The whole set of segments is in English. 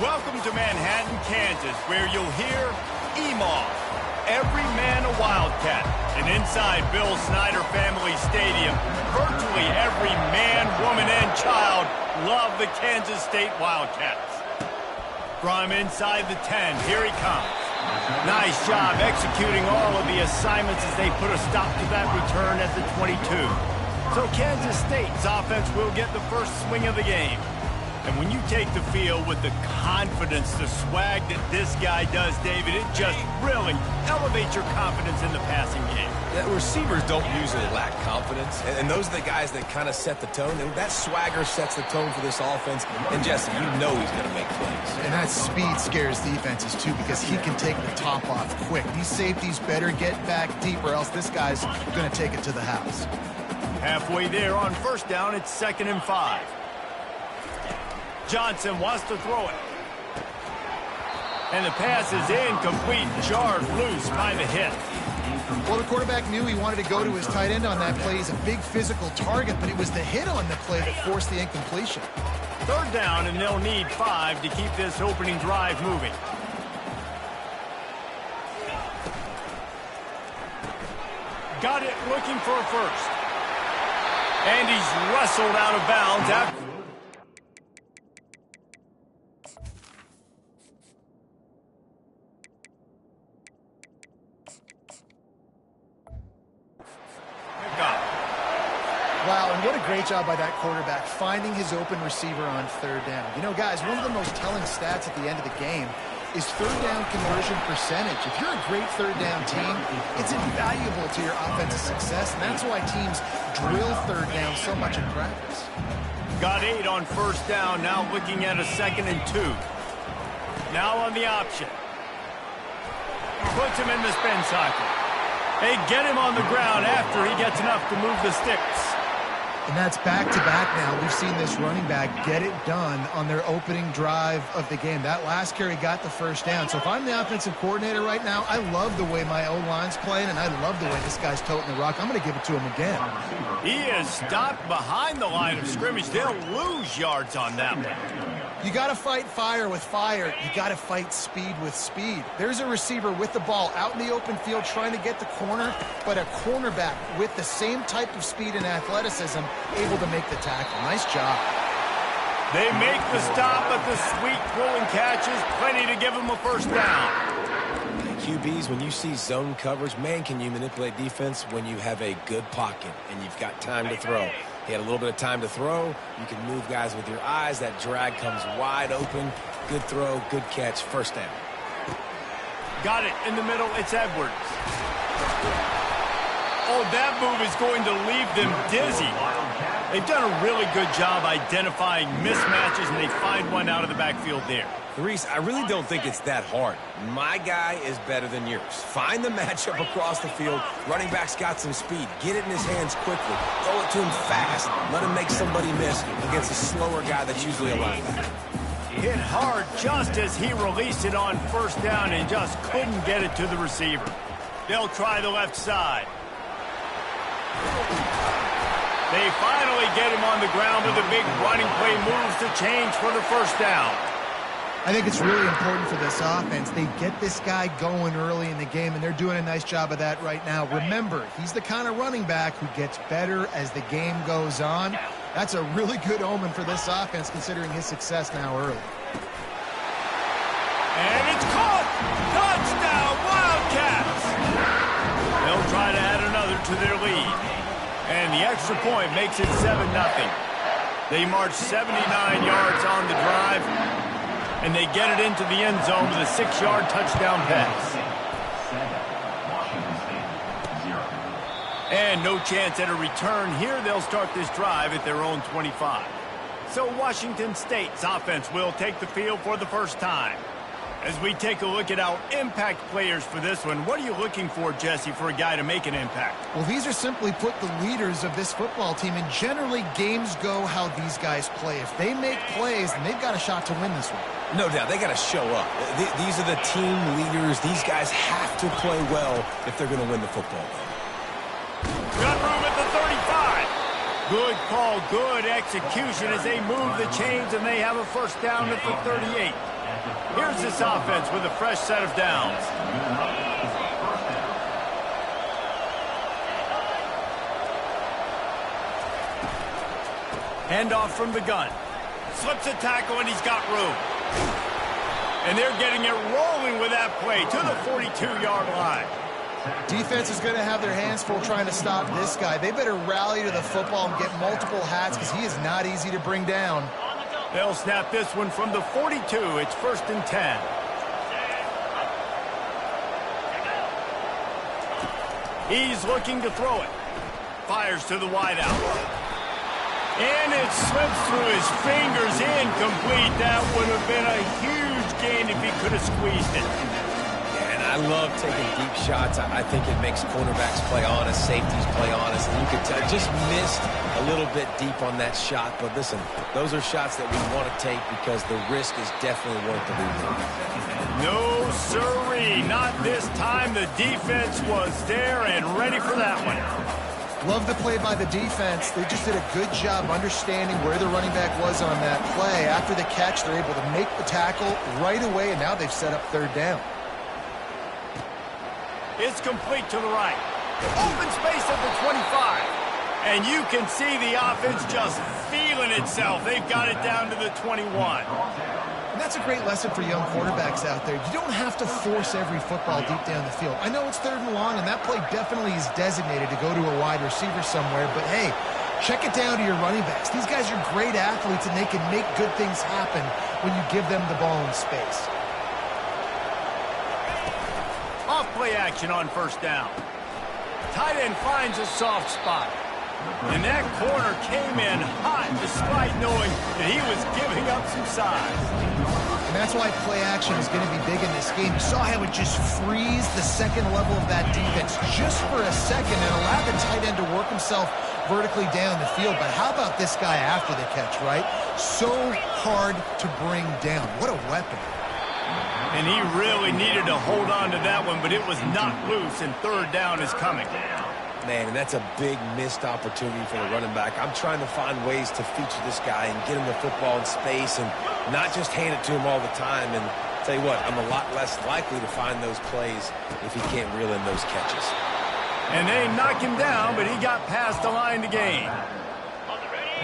Welcome to Manhattan, Kansas, where you'll hear EMAW, every man a Wildcat. And inside Bill Snyder Family Stadium, virtually every man, woman, and child love the Kansas State Wildcats. From inside the 10, here he comes. Nice job executing all of the assignments as they put a stop to that return at the 22. So Kansas State's offense will get the first swing of the game. And when you take the field with the confidence, the swag that this guy does, David, it just really elevates your confidence in the passing game. Yeah, receivers don't usually lack confidence, and those are the guys that kind of set the tone. And that swagger sets the tone for this offense. And, Jesse, you know he's going to make plays. And that speed scares defenses, too, because he can take the top off quick. These safeties better get back deep, or else this guy's going to take it to the house. Halfway there on first down, it's 2nd and 5. Johnson wants to throw it. And the pass is incomplete, jarred loose by the hit. Well, the quarterback knew he wanted to go to his tight end on that play. He's a big physical target, but it was the hit on the play that forced the incompletion. 3rd down, and they'll need 5 to keep this opening drive moving. Got it, looking for a first. And he's wrestled out of bounds after. Wow, and what a great job by that quarterback, finding his open receiver on 3rd down. You know, guys, one of the most telling stats at the end of the game is 3rd down conversion percentage. If you're a great 3rd down team, it's invaluable to your offensive success, and that's why teams drill 3rd down so much in practice. Got 8 on first down, now looking at a 2nd and 2. Now on the option. Puts him in the spin cycle. They get him on the ground after he gets enough to move the sticks. And that's back-to-back now. We've seen this running back get it done on their opening drive of the game. That last carry got the first down. So if I'm the offensive coordinator right now, I love the way my O-line's playing, and I love the way this guy's toting the rock. I'm going to give it to him again. He is stopped behind the line of scrimmage. They'll lose yards on that one. You got to fight fire with fire. You got to fight speed with speed. There's a receiver with the ball out in the open field trying to get the corner, but a cornerback with the same type of speed and athleticism able to make the tackle. Nice job. They make the stop, but the sweet throwing catch is plenty to give them a first down. QBs, when you see zone coverage, man, can you manipulate defense when you have a good pocket and you've got time to throw. He had a little bit of time to throw. You can move guys with your eyes. That drag comes wide open. Good throw, good catch, first down. Got it in the middle. It's Edwards. Oh, that move is going to leave them dizzy. They've done a really good job identifying mismatches, and they find one out of the backfield there. Reese, I really don't think it's that hard. My guy is better than yours. Find the matchup across the field. Running back's got some speed. Get it in his hands quickly. Throw it to him fast. Let him make somebody miss against a slower guy that's usually a linebacker. Hit hard just as he released it on first down and just couldn't get it to the receiver. They'll try the left side. They finally get him on the ground with a big running play, moves the change for the first down. I think it's really important for this offense. They get this guy going early in the game, and they're doing a nice job of that right now. Remember, he's the kind of running back who gets better as the game goes on. That's a really good omen for this offense, considering his success now early. And it's caught! Touchdown, Wildcats! They'll try to add another to their lead. And the extra point makes it 7-0. They march 79 yards on the drive, and they get it into the end zone with a 6-yard touchdown pass. And no chance at a return here. They'll start this drive at their own 25. So Washington State's offense will take the field for the first time. As we take a look at our impact players for this one, what are you looking for, Jesse, for a guy to make an impact? Well, these are simply put the leaders of this football team, and generally games go how these guys play. If they make plays, then they've got a shot to win this one. No doubt, they got to show up. These are the team leaders. These guys have to play well if they're going to win the football game. Got room at the 35. Good call, good execution as they move the chains, and they have a first down at the 38. Here's this offense with a fresh set of downs. Handoff from the gun. Slips a tackle, and he's got room. And they're getting it rolling with that play to the 42-yard line. Defense is going to have their hands full trying to stop this guy. They better rally to the football and get multiple hats because he is not easy to bring down. They'll snap this one from the 42. It's 1st and 10. He's looking to throw it. Fires to the wideout. And it slips through his fingers, incomplete. That would have been a huge gain if he could have squeezed it. Yeah, and I love taking deep shots. I think it makes cornerbacks play honest, safeties play honest. And you could tell, just missed a little bit deep on that shot. But listen, those are shots that we want to take because the risk is definitely worth the reward. No, sirree. Not this time. The defense was there and ready for that one. Love the play by the defense. They just did a good job understanding where the running back was on that play. After the catch, they're able to make the tackle right away, and now they've set up 3rd down. It's complete to the right. Open space at the 25. And you can see the offense just feeling itself. They've got it down to the 21. And that's a great lesson for young quarterbacks out there. You don't have to force every football deep down the field. I know it's 3rd and long, and that play definitely is designated to go to a wide receiver somewhere, but hey, check it down to your running backs. These guys are great athletes, and they can make good things happen when you give them the ball in space. Off play action on 1st down. Tight end finds a soft spot. And that corner came in hot despite knowing that he was giving up some size. And that's why play action is going to be big in this game. You saw how it just frees the second level of that defense just for a second and allowed the tight end to work himself vertically down the field. But how about this guy after the catch, right? So hard to bring down. What a weapon. And he really needed to hold on to that one, but it was not loose, and 3rd down is coming. Man, and that's a big missed opportunity for the running back. I'm trying to find ways to feature this guy and get him the football in space and not just hand it to him all the time. And tell you what, I'm a lot less likely to find those plays if he can't reel in those catches. And they knock him down, but he got past the line to gain.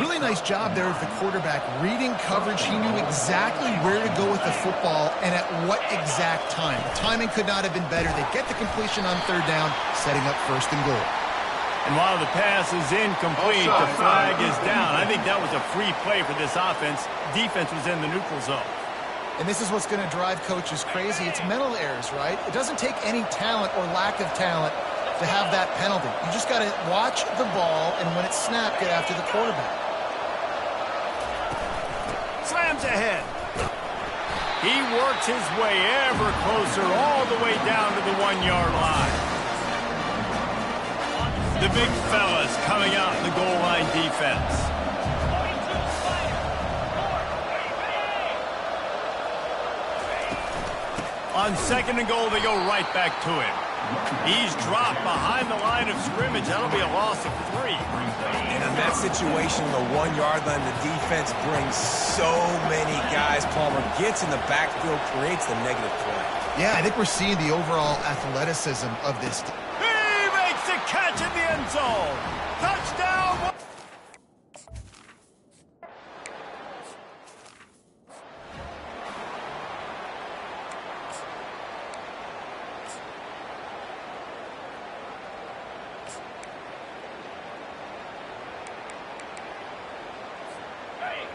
Really nice job there of the quarterback. Reading coverage, he knew exactly where to go with the football and at what exact time. The timing could not have been better. They get the completion on 3rd down, setting up 1st and goal. And while the pass is incomplete, the flag is down. I think that was a free play for this offense. Defense was in the neutral zone. And this is what's going to drive coaches crazy. It's mental errors, right? It doesn't take any talent or lack of talent to have that penalty. You just got to watch the ball, and when it's snapped, get after the quarterback. Slams ahead. He works his way ever closer all the way down to the 1-yard line. The big fellas coming out in the goal line defense. On 2nd and goal, they go right back to him. He's dropped behind the line of scrimmage. That'll be a loss of 3. And in that situation, the 1-yard line, the defense brings so many guys. Palmer gets in the backfield, creates the negative play. Yeah, I think we're seeing the overall athleticism of this team. He makes the catch in the end zone. Touchdown.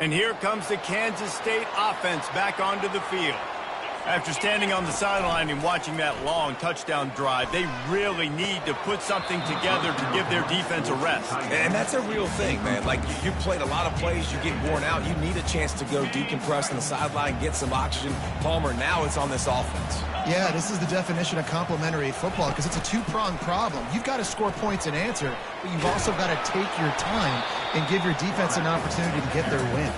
And here comes the Kansas State offense back onto the field. After standing on the sideline and watching that long touchdown drive, they really need to put something together to give their defense a rest. And that's a real thing, man. Like, you played a lot of plays, you get worn out, you need a chance to go decompress on the sideline, get some oxygen. Palmer, now it's on this offense. Yeah, this is the definition of complementary football because it's a two-pronged problem. You've got to score points and answer, but you've also got to take your time and give your defense an opportunity to get their win.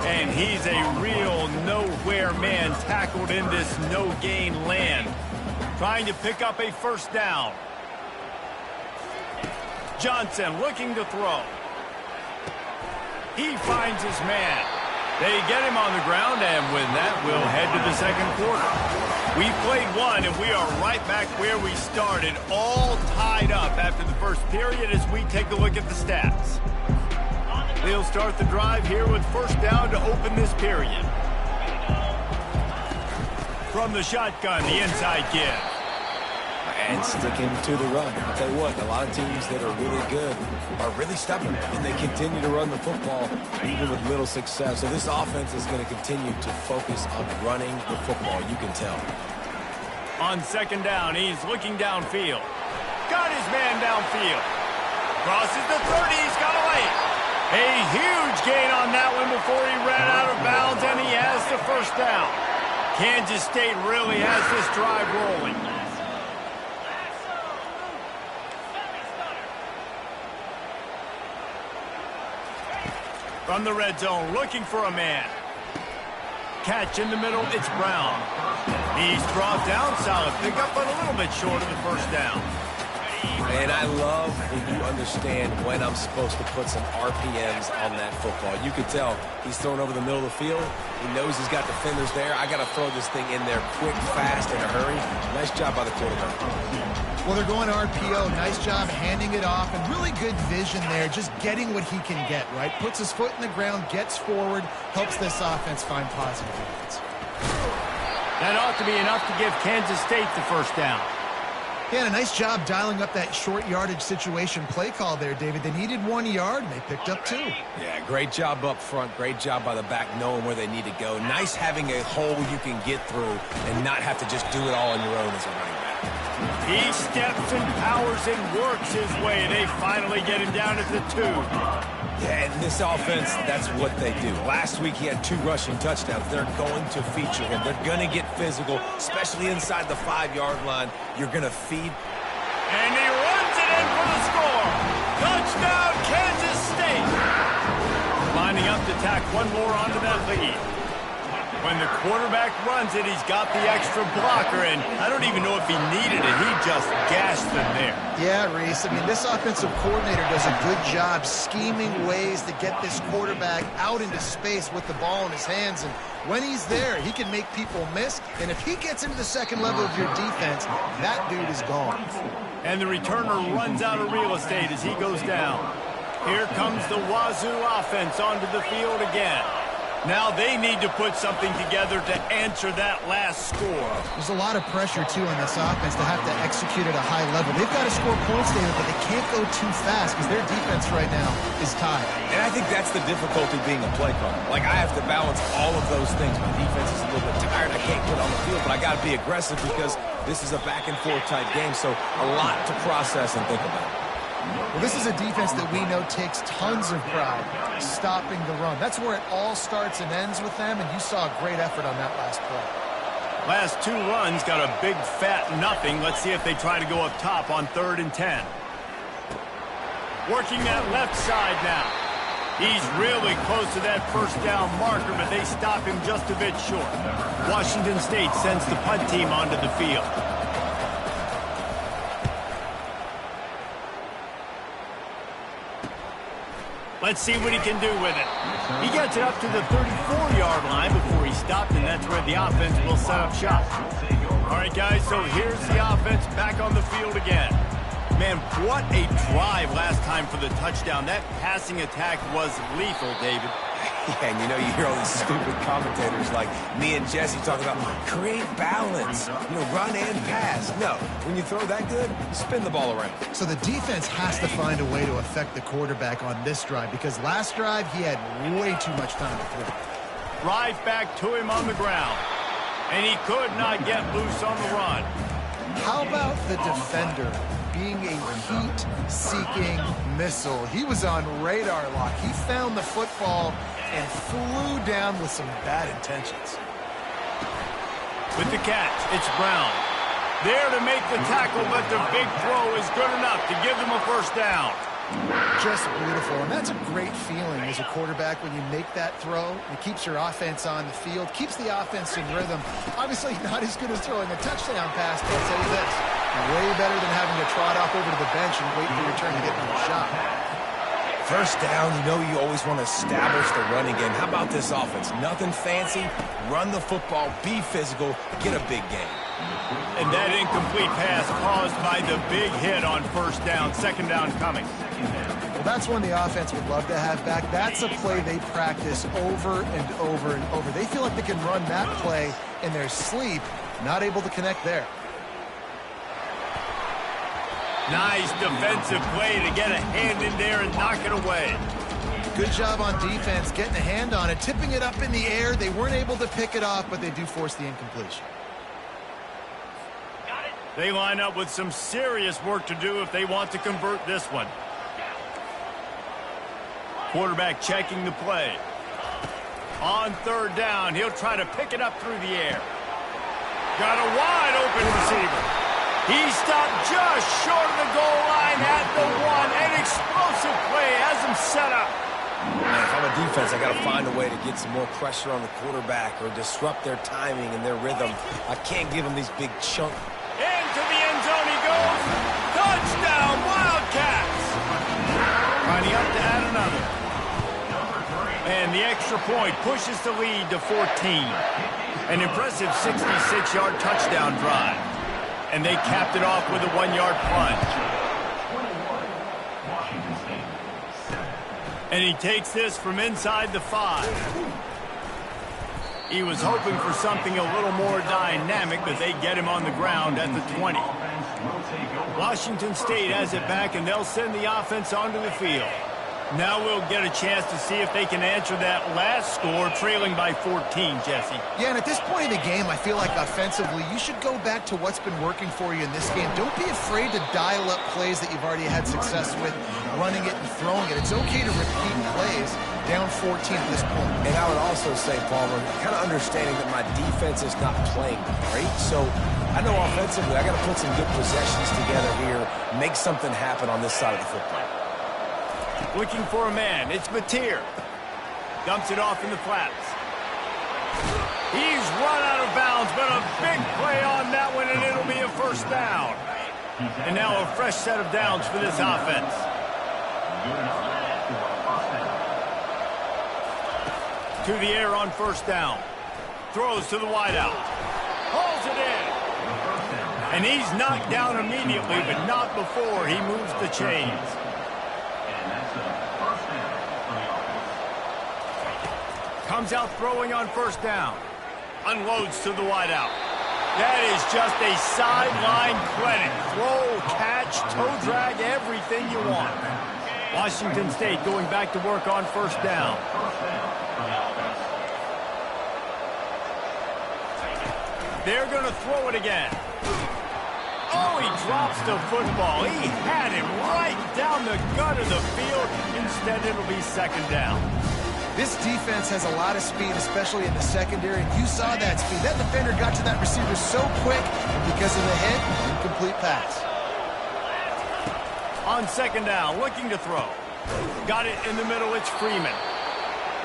And he's a real nowhere man tackled in this no-gain land. Trying to pick up a 1st down. Johnson looking to throw. He finds his man. They get him on the ground, and with that, we'll head to the second quarter. We played one, and we are right back where we started, all tied up after the first period as we take a look at the stats. They'll start the drive here with first down to open this period. From the shotgun, the inside give. And sticking to the run. I'll tell you what, a lot of teams that are really good are really stubborn, and they continue to run the football even with little success. So this offense is going to continue to focus on running the football, you can tell. On second down, he's looking downfield. Got his man downfield. Crosses the 30, he's got away. A huge gain on that one before he ran out of bounds, and he has the first down. Kansas State really has this drive rolling. From the red zone, looking for a man. Catch in the middle, it's Brown. He's brought down, solid pickup, but a little bit short of the first down. And I love when you understand when I'm supposed to put some RPMs on that football. You can tell he's throwing over the middle of the field. He knows he's got defenders there. I got to throw this thing in there quick, fast, in a hurry. Nice job by the quarterback. Well, they're going RPO. Nice job handing it off, and really good vision there, just getting what he can get, right? Puts his foot in the ground, gets forward, helps this offense find positive yards. That ought to be enough to give Kansas State the first down. Yeah, and a nice job dialing up that short yardage situation play call there, David. They needed 1 yard, and they picked up 2. Yeah, great job up front. Great job by the back knowing where they need to go. Nice having a hole you can get through and not have to just do it all on your own as a running back. He steps and powers and works his way. They finally get him down at the 2. Yeah, and this offense, that's what they do. Last week he had 2 rushing touchdowns. They're going to feature him. They're going to get physical, especially inside the 5-yard line. You're going to feed. And he runs it in for the score. Touchdown, Kansas State. Lining up to tack one more onto that lead. When the quarterback runs it, he's got the extra blocker, and I don't even know if he needed it. He just gashed them there. Yeah, Reese. I mean, this offensive coordinator does a good job scheming ways to get this quarterback out into space with the ball in his hands, and when he's there, he can make people miss, and if he gets into the second level of your defense, that dude is gone. And the returner runs out of real estate as he goes down. Here comes the Wazoo offense onto the field again. Now they need to put something together to answer that last score. There's a lot of pressure, too, on this offense to have to execute at a high level. They've got to score points, David, but they can't go too fast because their defense right now is tied. And I think that's the difficulty being a play caller. Like, I have to balance all of those things. My defense is a little bit tired. I can't put on the field, but I got to be aggressive because this is a back-and-forth type game, so a lot to process and think about. Well, this is a defense that we know takes tons of pride stopping the run. That's where it all starts and ends with them, and you saw a great effort on that last play. Last 2 runs got a big fat nothing. Let's see if they try to go up top on 3rd and 10. Working that left side now. He's really close to that first down marker, but they stop him just a bit short. Washington State sends the punt team onto the field. Let's see what he can do with it. He gets it up to the 34-yard line before he stopped, and that's where the offense will set up shop. All right, guys, so here's the offense back on the field again. Man, what a drive last time for the touchdown. That passing attack was lethal, David. Yeah, and you know, you hear all these stupid commentators like me and Jesse talking about create balance, run and pass. No, when you throw that good, you spin the ball around. So the defense has to find a way to affect the quarterback on this drive because last drive he had way too much time to throw. Right back to him on the ground. And he could not get loose on the run. How about the defender being a heat-seeking missile? He was on radar lock. He found the football and flew down with some bad intentions. With the catch, it's Brown. There to make the tackle, but the big throw is good enough to give them a first down. Just beautiful, and that's a great feeling as a quarterback when you make that throw. It keeps your offense on the field, keeps the offense in rhythm. Obviously not as good as throwing a touchdown pass, but I'll tell you this, way better than having to trot off over to the bench and wait for your turn to get another shot. First down, you know you always want to establish the running game. How about this offense? Nothing fancy. Run the football, be physical, get a big gain. And that incomplete pass caused by the big hit on first down. Second down coming. Well, that's one the offense would love to have back. That's a play they practice over and over and over. They feel like they can run that play in their sleep, not able to connect there. Nice defensive play to get a hand in there and knock it away. Good job on defense getting a hand on it, tipping it up in the air. They weren't able to pick it off, but they do force the incompletion. They line up with some serious work to do if they want to convert this one. Quarterback checking the play. On third down, he'll try to pick it up through the air. Got a wide open receiver. He stopped just short of the goal line at the one. An explosive play has him set up. Man, if I'm a defense, I got to find a way to get some more pressure on the quarterback or disrupt their timing and their rhythm. I can't give them these big chunks. Into the end zone he goes. Touchdown, Wildcats. Lining up to add another. And the extra point pushes the lead to 14. An impressive 66-yard touchdown drive. And they capped it off with a 1-yard plunge. And he takes this from inside the 5. He was hoping for something a little more dynamic, but they get him on the ground at the 20. Washington State has it back, and they'll send the offense onto the field. Now we'll get a chance to see if they can answer that last score, trailing by 14, Jesse. Yeah, and at this point in the game, I feel like offensively, you should go back to what's been working for you in this game. Don't be afraid to dial up plays that you've already had success with, running it and throwing it. It's okay to repeat plays down 14 at this point. And I would also say, Palmer, kind of understanding that my defense is not playing great, so I know offensively I got to put some good possessions together here, make something happen on this side of the football. Looking for a man. It's Mateer. Dumps it off in the flats. He's run out of bounds, but a big play on that one, and it'll be a first down. And now a fresh set of downs for this offense. To the air on first down. Throws to the wideout. Hauls it in. And he's knocked down immediately, but not before he moves the chains. Comes out throwing on first down. Unloads to the wideout. That is just a sideline clinic. Throw, catch, toe drag, everything you want. Washington State going back to work on first down. They're going to throw it again. Oh, he drops the football. He had him right down the gut of the field. Instead, it'll be second down. This defense has a lot of speed, especially in the secondary, and you saw that speed. That defender got to that receiver so quick, and because of the hit, incomplete pass. On second down, looking to throw. Got it in the middle, it's Freeman.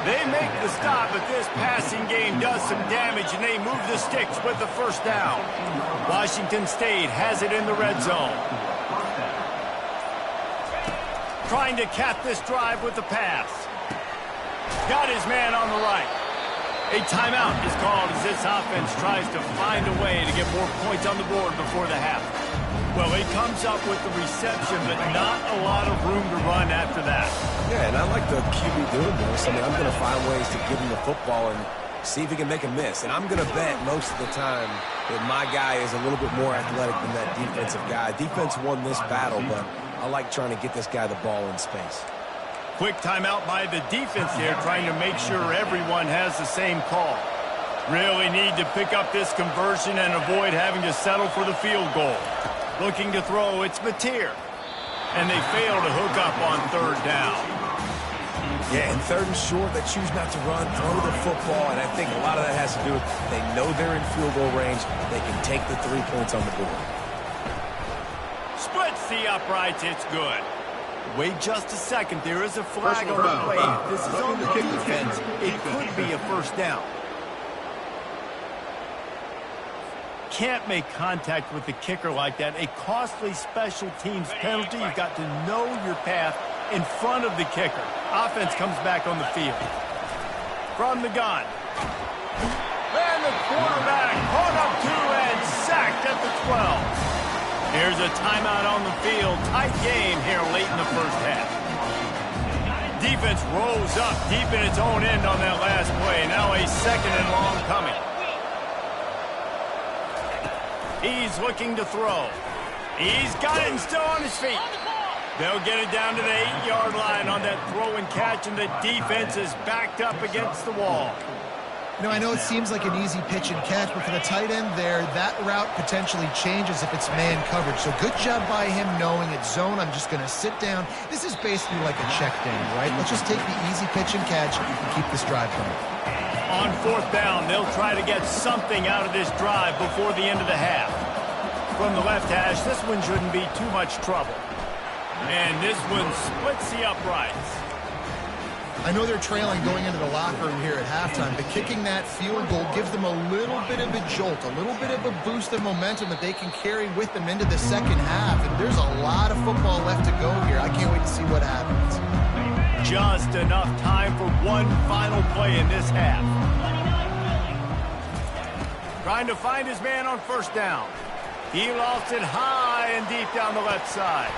They make the stop, but this passing game does some damage, and they move the sticks with the first down. Washington State has it in the red zone. Trying to cap this drive with the pass. Got his man on the right. A timeout is called as this offense tries to find a way to get more points on the board before the half. Well, he comes up with the reception, but not a lot of room to run after that. Yeah, and I like the QB doing this. I mean, I'm going to find ways to give him the football and see if he can make a miss. And I'm going to bet most of the time that my guy is a little bit more athletic than that defensive guy. Defense won this battle, but I like trying to get this guy the ball in space. Quick timeout by the defense here, trying to make sure everyone has the same call. Really need to pick up this conversion and avoid having to settle for the field goal. Looking to throw, it's Mateer. And they fail to hook up on third down. Yeah, and third and short, they choose not to run, throw the football, and I think a lot of that has to do with they know they're in field goal range. They can take the 3 points on the board. Splits the uprights, it's good. Wait just a second, there is a flag on the play. This is on the defense. It could be a first down. Can't make contact with the kicker like that. A costly special teams penalty. You've got to know your path in front of the kicker. Offense comes back on the field. From the gun. And the quarterback caught up to and sacked at the 12. Here's a timeout on the field. Tight game here late in the first half. Defense rolls up deep in its own end on that last play. Now a second and long coming. He's looking to throw. He's got it and still on his feet. They'll get it down to the 8-yard line on that throw and catch, and the defense is backed up against the wall. You know, I know it seems like an easy pitch and catch, but for the tight end there, that route potentially changes if it's man coverage. So good job by him knowing it's zone. I'm just going to sit down. This is basically like a check down, right? Let's just take the easy pitch and catch and keep this drive going. On fourth down, they'll try to get something out of this drive before the end of the half. From the left hash, this one shouldn't be too much trouble. And this one splits the uprights. I know they're trailing going into the locker room here at halftime, but kicking that field goal gives them a little bit of a jolt, a little bit of a boost of momentum that they can carry with them into the second half. And there's a lot of football left to go here. I can't wait to see what happens. Just enough time for one final play in this half. Trying to find his man on first down. He lost it high and deep down the left side.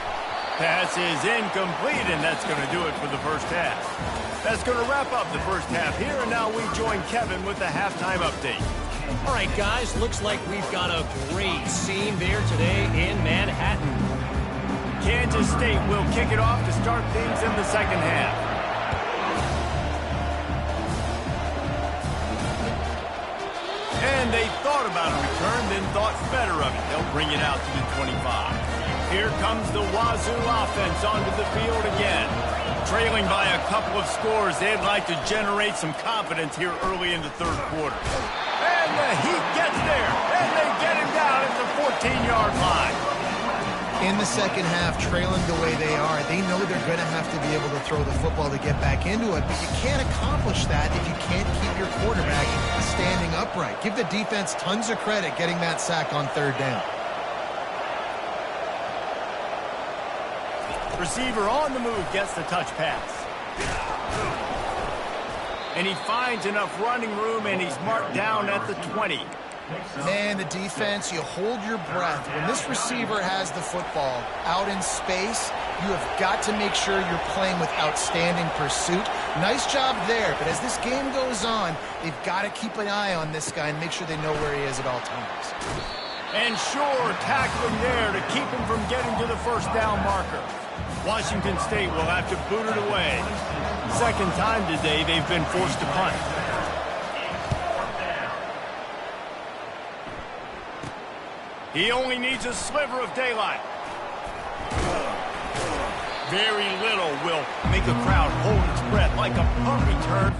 Pass is incomplete, and that's going to do it for the first half. That's going to wrap up the first half here, and now we join Kevin with the halftime update. All right, guys, looks like we've got a great scene there today in Manhattan. Kansas State will kick it off to start things in the second half. And they thought about a return, then thought better of it. They'll bring it out to the 25. Here comes the Wazoo offense onto the field again. Trailing by a couple of scores, they'd like to generate some confidence here early in the third quarter. And the Heat gets there, and they get him down at the 14-yard line. In the second half, trailing the way they are, they know they're going to have to be able to throw the football to get back into it, but you can't accomplish that if you can't keep your quarterback standing upright. Give the defense tons of credit getting that sack on third down. Receiver on the move gets the touch pass. And he finds enough running room, and he's marked down at the 20. Man, the defense, you hold your breath. When this receiver has the football out in space, you have got to make sure you're playing with outstanding pursuit. Nice job there, but as this game goes on, they've got to keep an eye on this guy and make sure they know where he is at all times. And sure, tackling there to keep him from getting to the first down marker. Washington State will have to boot it away. Second time today they've been forced to punt. He only needs a sliver of daylight. Very little will make a crowd hold its breath like a punt return.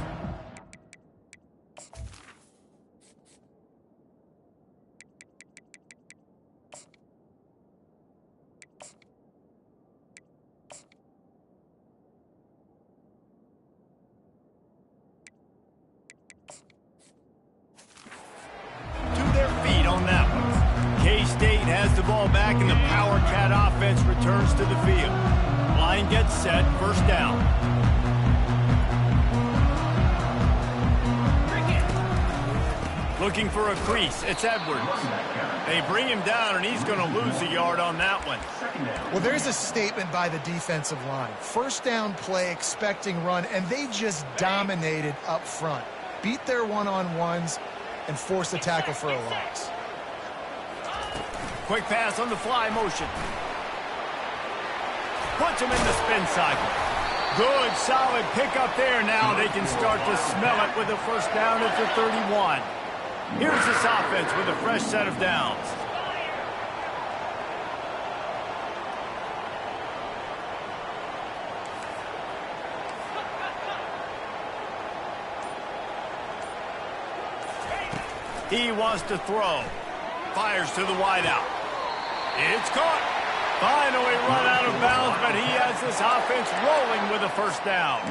K-State has the ball back, and the Power Cat offense returns to the field. Line gets set, first down. Looking for a crease, it's Edwards. They bring him down, and he's going to lose a yard on that one. Well, there's a statement by the defensive line. First down play, expecting run, and they just dominated up front. Beat their one-on-ones and forced the tackle for a loss. Quick pass on the fly motion. Puts him in the spin cycle. Good, solid pickup there. Now they can start to smell it with a first down at the 31. Here's this offense with a fresh set of downs. He wants to throw. Fires to the wideout. It's caught. Finally run out of bounds, but he has this offense rolling with a first down.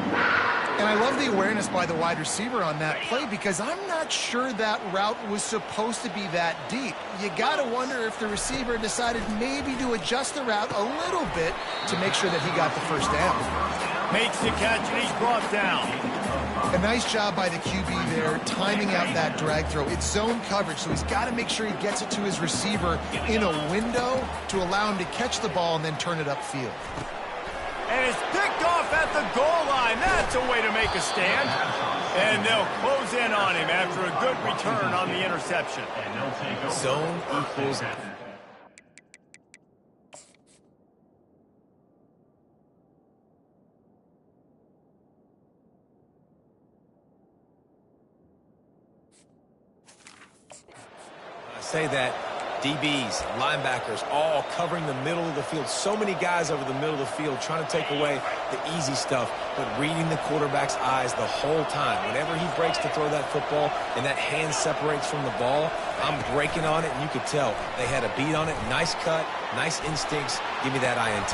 And I love the awareness by the wide receiver on that play because I'm not sure that route was supposed to be that deep. You got to wonder if the receiver decided maybe to adjust the route a little bit to make sure that he got the first down. Makes the catch, and he's brought down. A nice job by the QB there, timing out that drag throw. It's zone coverage, so he's got to make sure he gets it to his receiver in a window to allow him to catch the ball and then turn it upfield. And it's picked off at the goal line. That's a way to make a stand. And they'll close in on him after a good return on the interception. Zone equals... say that DBs, linebackers, all covering the middle of the field. So many guys over the middle of the field trying to take away the easy stuff, but reading the quarterback's eyes the whole time. Whenever he breaks to throw that football and that hand separates from the ball, I'm breaking on it, and you could tell they had a beat on it. Nice cut, nice instincts. Give me that INT.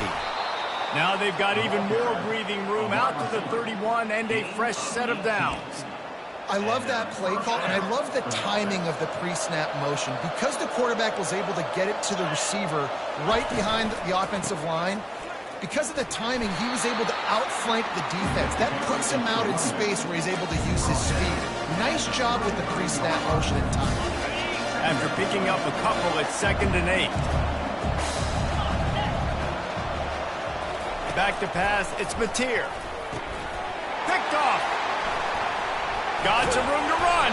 Now they've got even more breathing room out to the 31 and a fresh set of downs. I love that play call, and I love the timing of the pre-snap motion. Because the quarterback was able to get it to the receiver right behind the offensive line, because of the timing, he was able to outflank the defense. That puts him out in space where he's able to use his speed. Nice job with the pre-snap motion and timing. After picking up a couple at 2nd and 8. Back to pass, it's Mateer. Picked off. Got some room to run.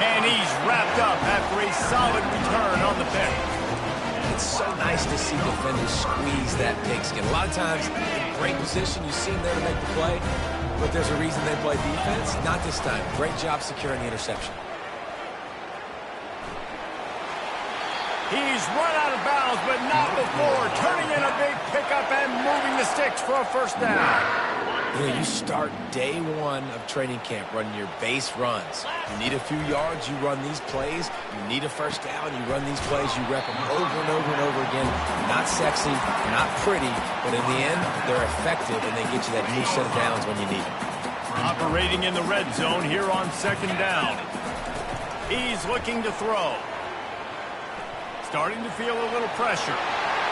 And he's wrapped up after a solid return on the pick. It's so nice to see defenders squeeze that pigskin. A lot of times, in great position, you see them there to make the play, but there's a reason they play defense. Not this time. Great job securing the interception. He's run out of bounds, but not before turning in a big pickup and moving the sticks for a first down. You know, you start day one of training camp running your base runs. You need a few yards, you run these plays. You need a first down, you run these plays. You rep them over and over and over again. Not sexy, not pretty, but in the end, they're effective, and they get you that new set of downs when you need them. Operating in the red zone here on 2nd down. He's looking to throw. Starting to feel a little pressure.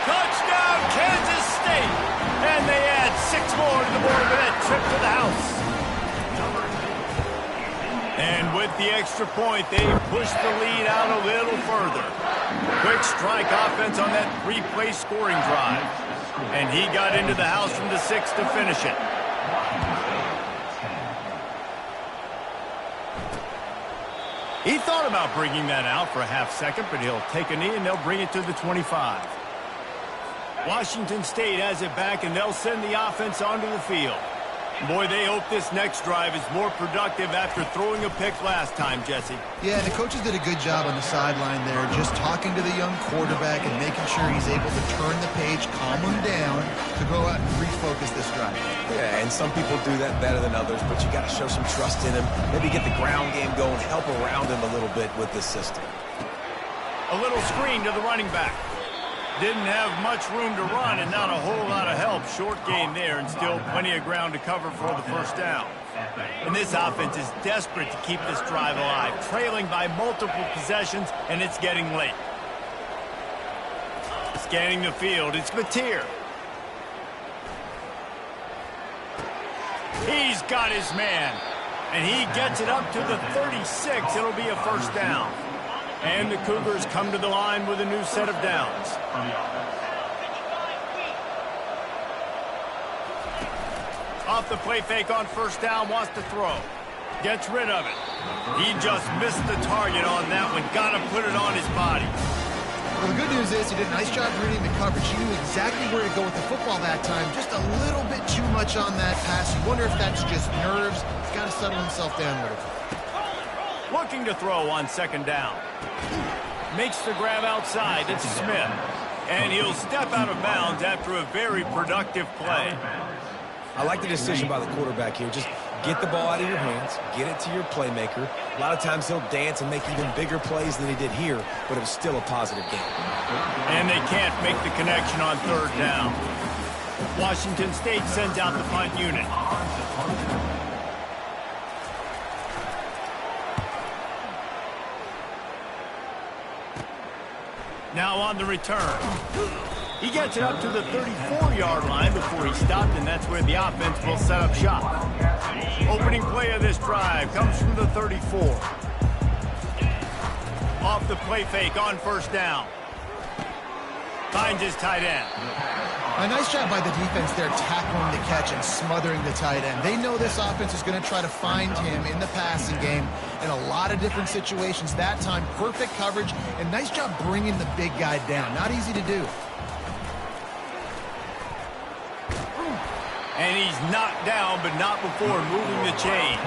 Touchdown, Kansas State! And they add 6 more to the board with that trip to the house. And with the extra point, they push the lead out a little further. Quick strike offense on that 3-play scoring drive. And he got into the house from the 6 to finish it. He thought about bringing that out for a half second, but he'll take a knee and they'll bring it to the 25. Washington State has it back, and they'll send the offense onto the field. Boy, they hope this next drive is more productive after throwing a pick last time, Jesse. Yeah, the coaches did a good job on the sideline there, just talking to the young quarterback and making sure he's able to turn the page, calm him down, to go out and refocus this drive. Yeah, and some people do that better than others, but you got to show some trust in him. Maybe get the ground game going, help around him a little bit with this system. A little screen to the running back. Didn't have much room to run and not a whole lot of help. Short gain there and still plenty of ground to cover for the first down. And this offense is desperate to keep this drive alive, trailing by multiple possessions, and it's getting late. Scanning the field, it's Mateer. He's got his man, and he gets it up to the 36. It'll be a first down. And the Cougars come to the line with a new set of downs. Off the play fake on first down, wants to throw. Gets rid of it. He just missed the target on that one. Got to put it on his body. Well, the good news is he did a nice job reading the coverage. He knew exactly where to go with the football that time. Just a little bit too much on that pass. You wonder if that's just nerves. He's got to settle himself down with it. Looking to throw on second down. Makes the grab outside. It's Smith. And he'll step out of bounds after a very productive play. I like the decision by the quarterback here. Just get the ball out of your hands, get it to your playmaker. A lot of times he'll dance and make even bigger plays than he did here, but it was still a positive game. And they can't make the connection on third down. Washington State sends out the punt unit. Now on the return. He gets it up to the 34-yard line before he stopped, and that's where the offense will set up shop. Opening play of this drive comes from the 34. Off the play fake on first down. Finds his tight end. A nice job by the defense there, tackling the catch and smothering the tight end. They know this offense is going to try to find him in the passing game in a lot of different situations. That time, perfect coverage, and nice job bringing the big guy down. Not easy to do. And he's knocked down, but not before moving the chains.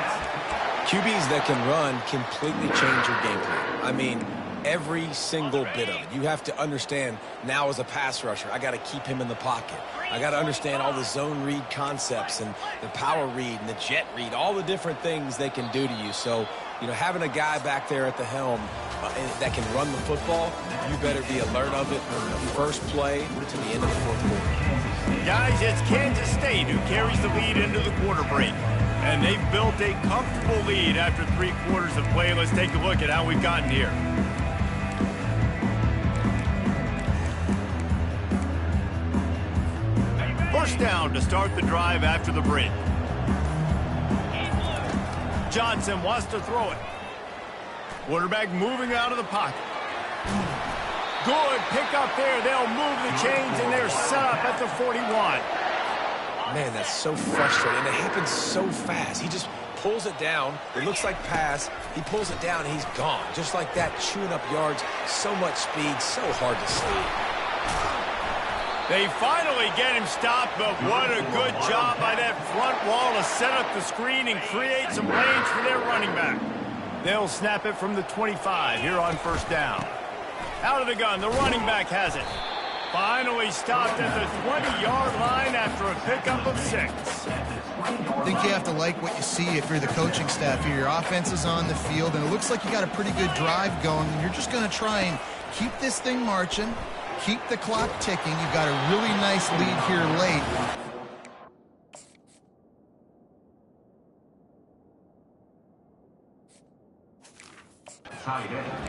QBs that can run completely change your game plan. I mean, every single bit of it. You have to understand now as a pass rusher, I got to keep him in the pocket. I got to understand all the zone read concepts and the power read and the jet read, all the different things they can do to you. So, you know, having a guy back there at the helm that can run the football, you better be alert of it from the first play to the end of the fourth quarter. Guys, it's Kansas State who carries the lead into the quarter break. And they've built a comfortable lead after 3 quarters of play. Let's take a look at how we've gotten here. First down to start the drive after the break. Johnson wants to throw it. Quarterback moving out of the pocket. Good pick up there. They'll move the chains, and they're set up at the 41. Man, that's so frustrating. And it happens so fast. He just pulls it down. It looks like pass. He pulls it down, and he's gone. Just like that, chewing up yards. So much speed, so hard to see. They finally get him stopped, but what a good job by that front wall to set up the screen and create some lanes for their running back. They'll snap it from the 25 here on first down. Out of the gun, the running back has it. Finally stopped at the 20-yard line after a pickup of 6. I think you have to like what you see if you're the coaching staff here. Your offense is on the field, and it looks like you got a pretty good drive going, and you're just going to try and keep this thing marching, keep the clock ticking. You've got a really nice lead here late.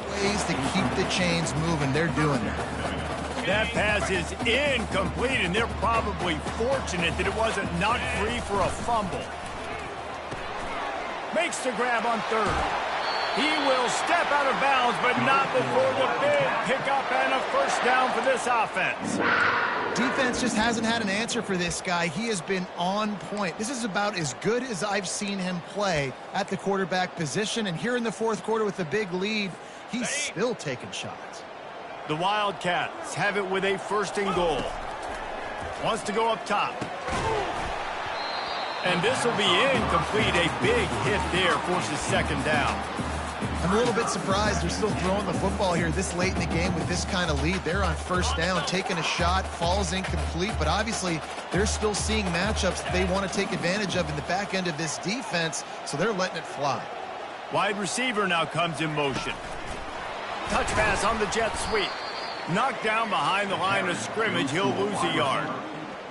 Ways to keep the chains moving. They're doing it. That pass is incomplete, and they're probably fortunate that it wasn't knocked free for a fumble. Makes the grab on third. He will step out of bounds, but not before the big pickup and a first down for this offense. Defense just hasn't had an answer for this guy. He has been on point. This is about as good as I've seen him play at the quarterback position. And here in the fourth quarter with the big lead, he's still taking shots. The Wildcats have it with a first and goal. Wants to go up top. And this will be incomplete. A big hit there forces second down. I'm a little bit surprised they're still throwing the football here this late in the game with this kind of lead. They're on first down, taking a shot, falls incomplete, but obviously they're still seeing matchups that they want to take advantage of in the back end of this defense, so they're letting it fly. Wide receiver now comes in motion. Touch pass on the jet sweep. Knocked down behind the line of scrimmage. He'll lose a yard.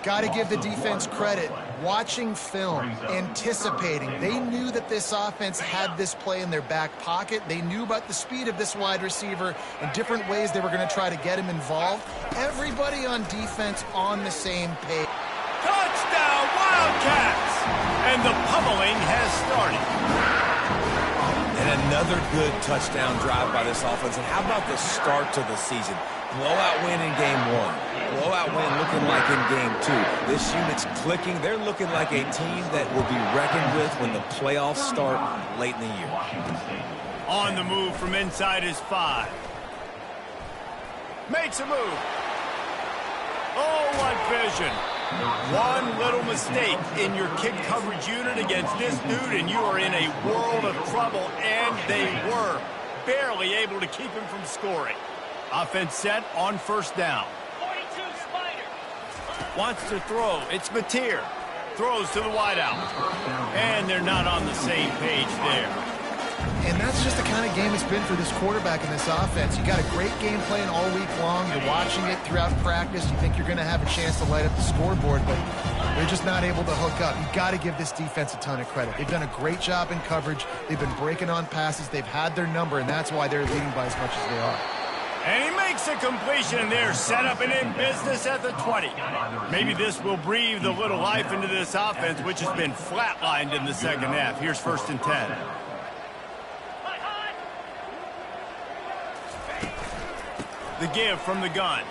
Got to give the defense credit. Watching film, anticipating. They knew that this offense had this play in their back pocket. They knew about the speed of this wide receiver and different ways they were going to try to get him involved. Everybody on defense on the same page. Touchdown, Wildcats! And the pummeling has started. And another good touchdown drive by this offense. And how about the start to the season? Blowout win in game 1. Blowout win looking like in game 2. This unit's clicking. They're looking like a team that will be reckoned with when the playoffs start late in the year. On the move from inside his 5. Makes a move. Oh, what vision. One little mistake in your kick coverage unit against this dude, and you are in a world of trouble, and they were barely able to keep him from scoring. Offense set on first down. 42 Spider. Wants to throw. It's Mateer. Throws to the wideout. And they're not on the same page there. And that's just the kind of game it's been for this quarterback in this offense. You got a great game plan all week long. You're watching it throughout practice. You think you're going to have a chance to light up the scoreboard, but they're just not able to hook up. You got to give this defense a ton of credit. They've done a great job in coverage. They've been breaking on passes. They've had their number, and that's why they're leading by as much as they are. And he makes a completion, and they're set up and in business at the 20. Maybe this will breathe a little life into this offense, which has been flatlined in the second half. Here's 1st and 10. The give from the gun.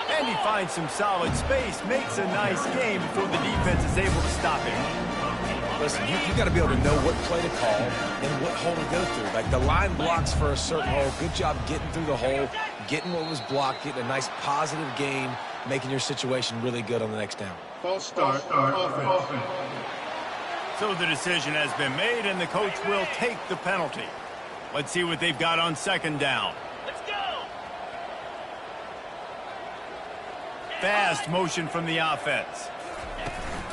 And he finds some solid space, makes a nice game before the defense is able to stop him. Listen, you got to be able to know what play to call and what hole to go through. Like the line blocks for a certain hole. Good job getting through the hole, getting what was blocked, getting a nice positive gain, making your situation really good on the next down. False start, offense. So the decision has been made, and the coach will take the penalty. Let's see what they've got on 2nd down. Let's go! Fast motion from the offense.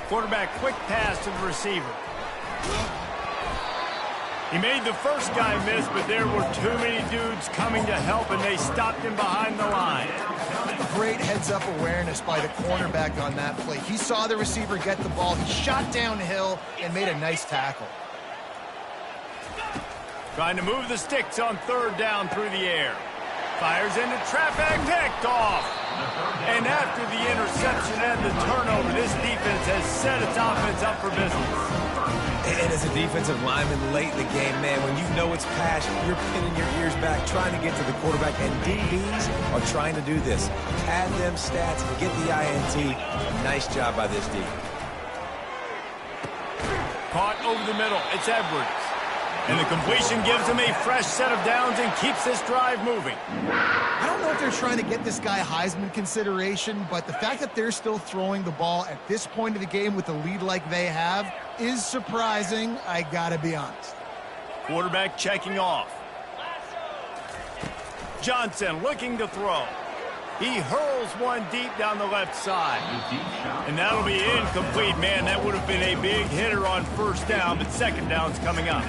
Quarterback quick pass to the receiver. He made the first guy miss, but there were too many dudes coming to help, and they stopped him behind the line. Great heads-up awareness by the cornerback on that play. He saw the receiver get the ball. He shot downhill and made a nice tackle. Trying to move the sticks on 3rd down through the air. Fires into traffic, picked off. And after the interception and the turnover, this defense has set its offense up for business. And as a defensive lineman late in the game, man, when you know it's pass, you're pinning your ears back, trying to get to the quarterback, and DBs are trying to do this. Pad them stats, get the INT. Nice job by this D. Caught over the middle. It's Edwards. And the completion gives him a fresh set of downs and keeps this drive moving. I don't know if they're trying to get this guy Heisman consideration, but the fact that they're still throwing the ball at this point of the game with a lead like they have is surprising, I gotta be honest. Quarterback checking off. Johnson looking to throw. He hurls one deep down the left side. And that'll be incomplete. Man, that would have been a big hitter on 1st down, but 2nd down's coming up.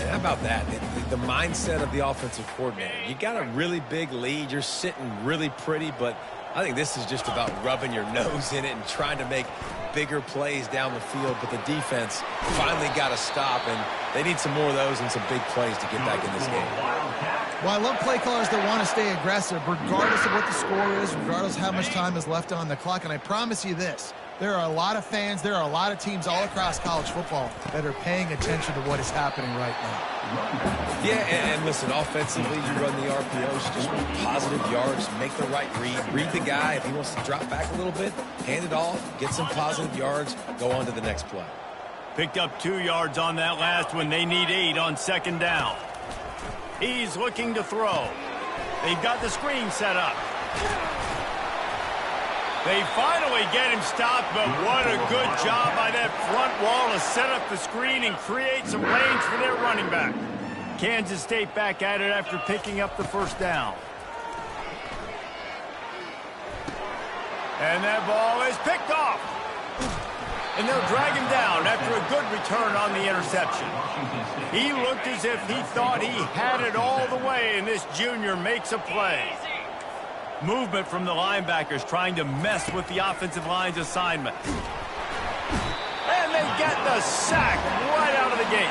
How about that? The mindset of the offensive coordinator. You got a really big lead. You're sitting really pretty, but I think this is just about rubbing your nose in it and trying to make bigger plays down the field. But the defense finally got to stop, and they need some more of those and some big plays to get back in this game. Well, I love play callers that want to stay aggressive, regardless of what the score is, regardless of how much time is left on the clock. And I promise you this. There are a lot of fans, there are a lot of teams all across college football that are paying attention to what is happening right now. Yeah, and listen, offensively, you run the RPOs, just want positive yards, make the right read the guy. If he wants to drop back a little bit, hand it off, get some positive yards, go on to the next play. Picked up 2 yards on that last one. They need 8 on 2nd down. He's looking to throw. They've got the screen set up. They finally get him stopped, but what a good job by that front wall to set up the screen and create some lanes for their running back. Kansas State back at it after picking up the 1st down. And that ball is picked off. And they'll drag him down after a good return on the interception. He looked as if he thought he had it all the way, and this junior makes a play. Movement from the linebackers trying to mess with the offensive line's assignment. And they get the sack right out of the gate.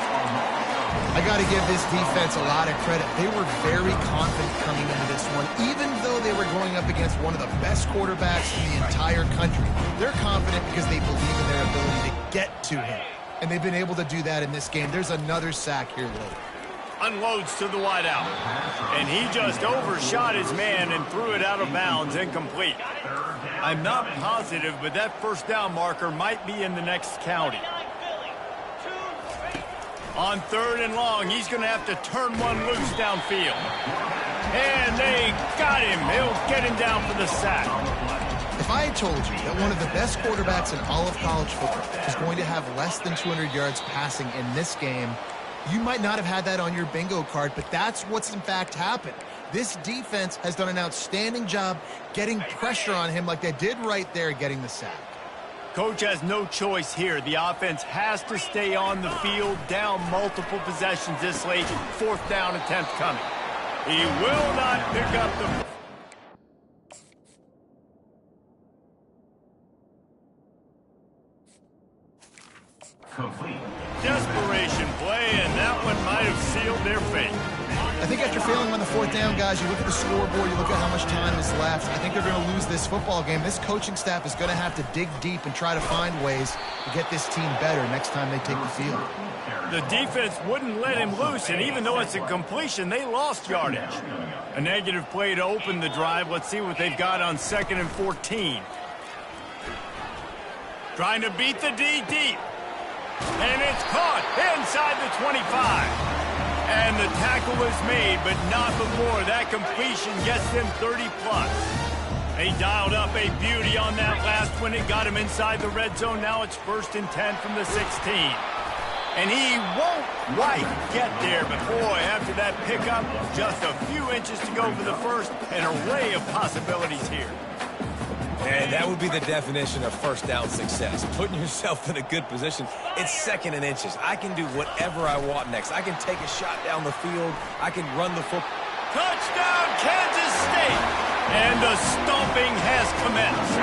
I got to give this defense a lot of credit. They were very confident coming into this one, even though they were going up against one of the best quarterbacks in the entire country. They're confident because they believe in their ability to get to him. And they've been able to do that in this game. There's another sack here later. Unloads to the wideout. And he just overshot his man and threw it out of bounds, incomplete. I'm not positive, but that 1st down marker might be in the next county. On 3rd and long, he's going to have to turn one loose downfield. And they got him. He'll get him down for the sack. If I had told you that one of the best quarterbacks in all of college football is going to have less than 200 yards passing in this game, you might not have had that on your bingo card, but that's what's in fact happened. This defense has done an outstanding job getting pressure on him like they did right there, getting the sack. Coach has no choice here. The offense has to stay on the field, down multiple possessions this late. 4th down attempt coming. He will not pick up the... Complete. Desperation play, and that one might have sealed their fate. I think after failing on the fourth down, guys, you look at the scoreboard, you look at how much time is left. I think they're going to lose this football game. This coaching staff is going to have to dig deep and try to find ways to get this team better next time they take the field. The defense wouldn't let him loose, and even though it's a completion, they lost yardage. A negative play to open the drive. Let's see what they've got on 2nd and 14. Trying to beat the D deep. And it's caught inside the 25. And the tackle is made, but not before that completion gets them 30-plus. They dialed up a beauty on that last one. It got him inside the red zone. Now it's 1st and 10 from the 16. And he won't quite get there, but boy, after that pickup, just a few inches to go for the first. An array of possibilities here. And that would be the definition of first down success. Putting yourself in a good position. It's 2nd and inches. I can do whatever I want next. I can take a shot down the field. I can run the football. Touchdown, Kansas State! And the stomping has commenced.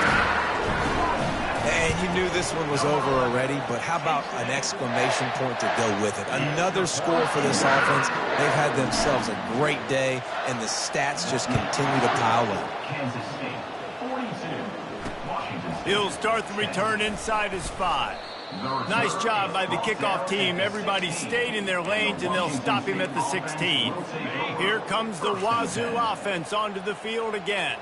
And you knew this one was over already, but how about an exclamation point to go with it? Another score for this offense. They've had themselves a great day, and the stats just continue to pile up. Kansas State, 42. Washington State. He'll start the return inside his 5. Nice job by the kickoff team. Everybody stayed in their lanes, and they'll stop him at the 16. Here comes the Wazoo offense onto the field again.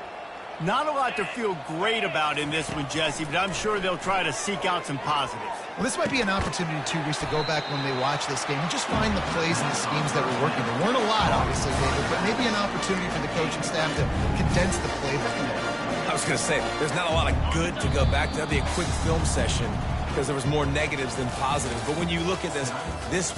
Not a lot to feel great about in this one, Jesse, but I'm sure they'll try to seek out some positives. Well, this might be an opportunity, too, Reese, to go back when they watch this game and just find the plays and the schemes that were working. There weren't a lot, obviously, David, but maybe an opportunity for the coaching staff to condense the playbook. I was going to say, there's not a lot of good to go back to. That'd be a quick film session because there was more negatives than positives. But when you look at this